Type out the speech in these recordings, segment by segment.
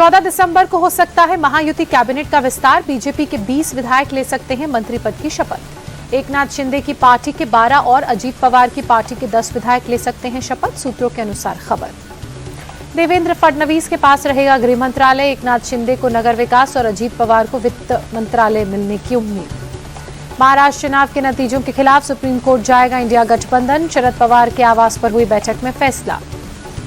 14 दिसंबर को हो सकता है महायुति कैबिनेट का विस्तार। बीजेपी के 20 विधायक ले सकते हैं मंत्री पद की शपथ। एकनाथ शिंदे की पार्टी के 12 और अजीत पवार की पार्टी के 10 विधायक ले सकते हैं शपथ, सूत्रों के अनुसार खबर। देवेंद्र फडणवीस के पास रहेगा गृह मंत्रालय। एकनाथ शिंदे को नगर विकास और अजीत पवार को वित्त मंत्रालय मिलने की उम्मीद। महाराष्ट्र चुनाव के नतीजों के खिलाफ सुप्रीम कोर्ट जाएगा इंडिया गठबंधन। शरद पवार के आवास पर हुई बैठक में फैसला।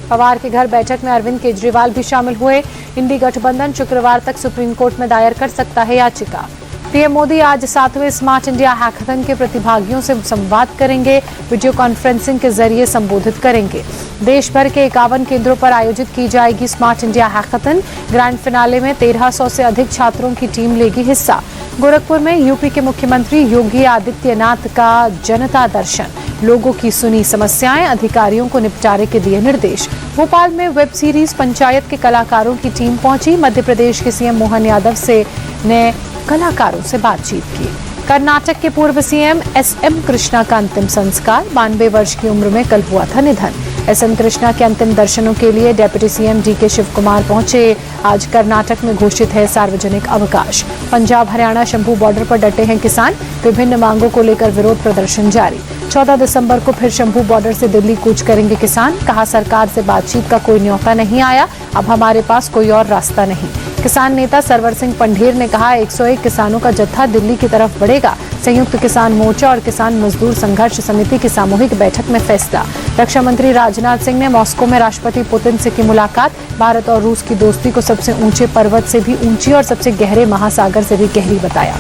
पवार के घर बैठक में अरविंद केजरीवाल भी शामिल हुए। इंडी गठबंधन शुक्रवार तक सुप्रीम कोर्ट में दायर कर सकता है याचिका। पीएम मोदी आज 7वें स्मार्ट इंडिया हैकाथन के प्रतिभागियों से संवाद करेंगे। वीडियो कॉन्फ्रेंसिंग के जरिए संबोधित करेंगे। देश भर के 51 केंद्रों पर आयोजित की जाएगी smart India hackathon. Grand finale में 1300 से अधिक छात्रों की टीम लेगी हिस्सा। गोरखपुर में यूपी के मुख्यमंत्री योगी आदित्यनाथ का जनता दर्शन। लोगों की सुनी समस्याएं, अधिकारियों को निपटारे के दिए निर्देश। भोपाल में वेब सीरीज पंचायत के कलाकारों की टीम पहुंची। मध्य प्रदेश के सीएम मोहन यादव से ने कलाकारों से बातचीत की। कर्नाटक के पूर्व सीएम एसएम कृष्णा का अंतिम संस्कार। 92 वर्ष की उम्र में कल हुआ था निधन। एसएम कृष्णा के अंतिम दर्शनों के लिए deputy CM DK Shivakumar पहुंचे। आज कर्नाटक में घोषित है सार्वजनिक अवकाश। पंजाब हरियाणा शंभू बॉर्डर पर डटे हैं किसान। विभिन्न मांगों को लेकर विरोध प्रदर्शन जारी। 14 दिसंबर को फिर शंभू बॉर्डर से दिल्ली कूच करेंगे किसान। कहा, सरकार से बातचीत का कोई न्योता नहीं आया, अब हमारे पास कोई और रास्ता नहीं। किसान नेता सरवर सिंह पंढेर ने कहा, 101 किसानों का जत्था दिल्ली की तरफ बढ़ेगा। संयुक्त किसान मोर्चा और किसान मजदूर संघर्ष समिति की सामूहिक बैठक में फैसला। रक्षा मंत्री राजनाथ सिंह ने मॉस्को में राष्ट्रपति पुतिन से की मुलाकात। भारत और रूस की दोस्ती को सबसे ऊंचे पर्वत से भी ऊंची और सबसे गहरे महासागर से भी गहरी बताया।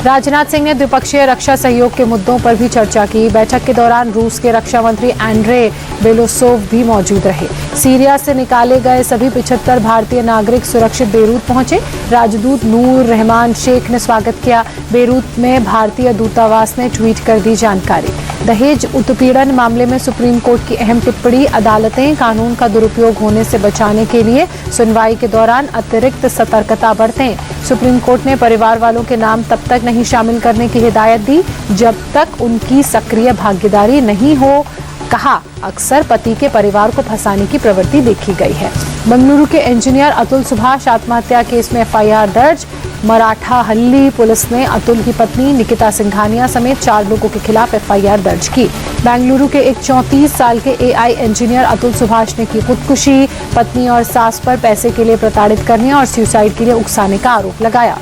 राजनाथ सिंह ने द्विपक्षीय रक्षा सहयोग के मुद्दों पर भी चर्चा की। बैठक के दौरान रूस के रक्षा मंत्री एंड्रे बेलोसोव भी मौजूद रहे। सीरिया से निकाले गए सभी 75 भारतीय नागरिक सुरक्षित बेरूत पहुंचे। राजदूत नूर रहमान शेख ने स्वागत किया। बेरूत में भारतीय दूतावास ने ट्वीट कर दी जानकारी। दहेज उत्पीड़न मामले में सुप्रीम कोर्ट की अहम टिप्पणी। अदालतें कानून का दुरुपयोग होने से बचाने के लिए सुनवाई के दौरान अतिरिक्त सतर्कता बरतें। सुप्रीम कोर्ट ने परिवार वालों के नाम तब तक नहीं शामिल करने की हिदायत दी जब तक उनकी सक्रिय भागीदारी नहीं हो। कहा, अक्सर पति के परिवार को फंसाने की प्रवृत्ति देखी गई है। बेंगलुरु के इंजीनियर अतुल सुभाष आत्महत्या केस में एफआईआर दर्ज। मराठाहल्ली पुलिस ने अतुल की पत्नी निकिता सिंघानिया समेत 4 लोगों के खिलाफ एफआईआर दर्ज की। बेंगलुरु के एक 34 साल के एआई इंजीनियर अतुल सुभाष ने की खुदकुशी। पत्नी और सास पर पैसे के लिए प्रताड़ित करने और सुसाइड के लिए उकसाने का आरोप लगाया।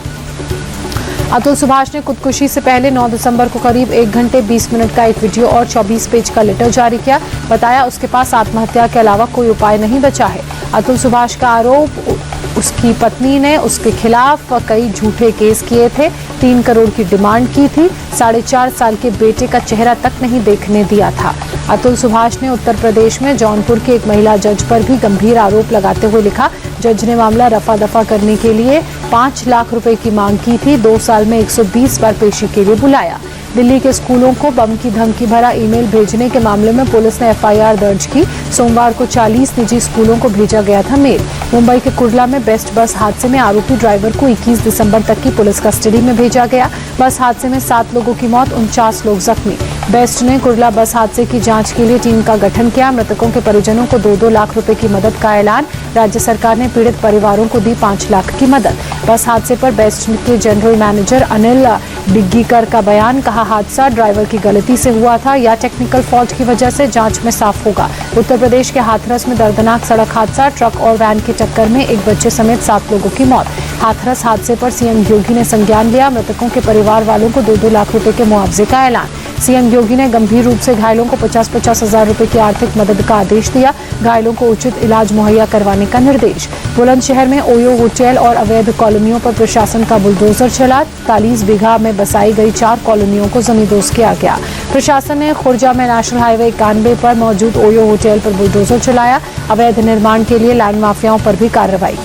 अतुल सुभाष ने खुदकुशी से पहले 9 दिसंबर को करीब 1 घंटे 20 मिनट का एक वीडियो और 24 पेज का लेटर जारी किया। बताया, उसके पास आत्महत्या के अलावा कोई उपाय नहीं बचा है। अतुल सुभाष का आरोप, उसकी पत्नी ने उसके खिलाफ कई झूठे केस किए थे, 3 करोड़ की डिमांड की थी, 4.5 साल के बेटे का चेहरा तक नहीं देखने दिया था। अतुल सुभाष ने उत्तर प्रदेश में जौनपुर की एक महिला जज पर भी गंभीर आरोप लगाते हुए लिखा, जज ने मामला रफा दफा करने के लिए 5 लाख रुपए की मांग की थी। 2 साल में 120 बार पेशी के लिए बुलाया। दिल्ली के स्कूलों को बम की धमकी भरा ईमेल भेजने के मामले में पुलिस ने एफआईआर दर्ज की। सोमवार को 40 निजी स्कूलों को भेजा गया था मेल। मुंबई के कुर्ला में बेस्ट बस हादसे में आरोपी ड्राइवर को 21 दिसंबर तक की पुलिस कस्टडी में भेजा गया। बस हादसे में 7 लोगों की मौत, 49 लोग जख्मी। बेस्ट ने कुर्ला बस हादसे की जांच के लिए टीम का गठन किया। मृतकों के परिजनों को 2-2 लाख रुपए की मदद का ऐलान। राज्य सरकार ने पीड़ित परिवारों को दी 5 लाख की मदद। बस हादसे पर बेस्ट के जनरल मैनेजर अनिल डिग्गीकर का बयान। कहा, हादसा ड्राइवर की गलती से हुआ था या टेक्निकल फॉल्ट की वजह से, जांच में साफ होगा। उत्तर प्रदेश के हाथरस में दर्दनाक सड़क हादसा। ट्रक और वैन की टक्कर में एक बच्चे समेत 7 लोगों की मौत। हाथरस हादसे पर सीएम योगी ने संज्ञान लिया। मृतकों के परिवार वालों को 2-2 लाख रुपए के मुआवजे का ऐलान। सीएम योगी ने गंभीर रूप से घायलों को 50-50 हजार रुपए की आर्थिक मदद का आदेश दिया। घायलों को उचित इलाज मुहैया करवाने का निर्देश। बुलंदशहर में ओयो होटल और अवैध कॉलोनियों पर प्रशासन का बुलडोजर चला। 43 बीघा में बसाई गई 4 कॉलोनियों को जमींदोज किया गया। प्रशासन ने खुर्जा में नेशनल हाईवे 91 पर मौजूद ओयो होटल पर बुलडोजर चलाया। अवैध निर्माण के लिए लैंड माफियाओं पर भी कार्रवाई।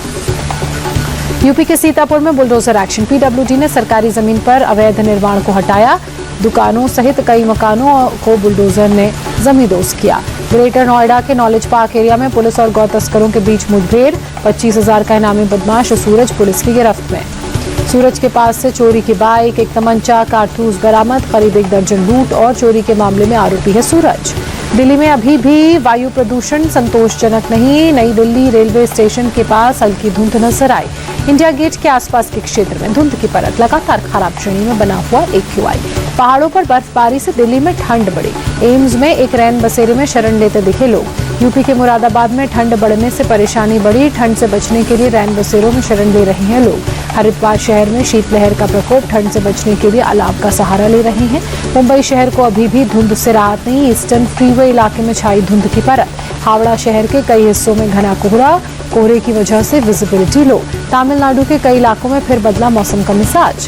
यूपी के सीतापुर में बुलडोजर एक्शन। पीडब्ल्यूडी ने सरकारी जमीन पर अवैध निर्माण को हटाया। दुकानों सहित कई मकानों को बुलडोजर ने जमींदोज किया। ग्रेटर नोएडा के नॉलेज पार्क एरिया में पुलिस और गौ तस्करों के बीच मुठभेड़। 25,000 का इनामी बदमाश सूरज पुलिस की गिरफ्त में। सूरज के पास से चोरी की बाइक, एक तमंचा, कारतूस बरामद। करीब 1 दर्जन लूट और चोरी के मामले में आरोपी है सूरज। दिल्ली में अभी भी वायु प्रदूषण संतोषजनक नहीं। नई दिल्ली रेलवे स्टेशन के पास हल्की धुंध नजर आई। इंडिया गेट के आसपास के क्षेत्र में धुंध की परत लगातार खराब श्रेणी में बना हुआ AQI। पहाड़ों पर बर्फबारी से दिल्ली में ठंड बढ़ी। एम्स में एक रैन बसेरे में शरण लेते दिखे लोग। यूपी के मुरादाबाद में ठंड बढ़ने से परेशानी बढ़ी। ठंड से बचने के लिए रैन बसेरों में शरण ले रहे हैं लोग। हरिद्वार शहर में शीतलहर का प्रकोप। ठंड से बचने के लिए अलाव का सहारा ले रहे हैं। मुंबई शहर को अभी भी धुंध से राहत नहीं। ईस्टर्न फ्रीवे इलाके में छाई धुंध की परत। हावड़ा शहर के कई हिस्सों में घना कोहरा। कोहरे की वजह से विजिबिलिटी लो। तमिलनाडु के कई इलाकों में फिर बदला मौसम का मिजाज।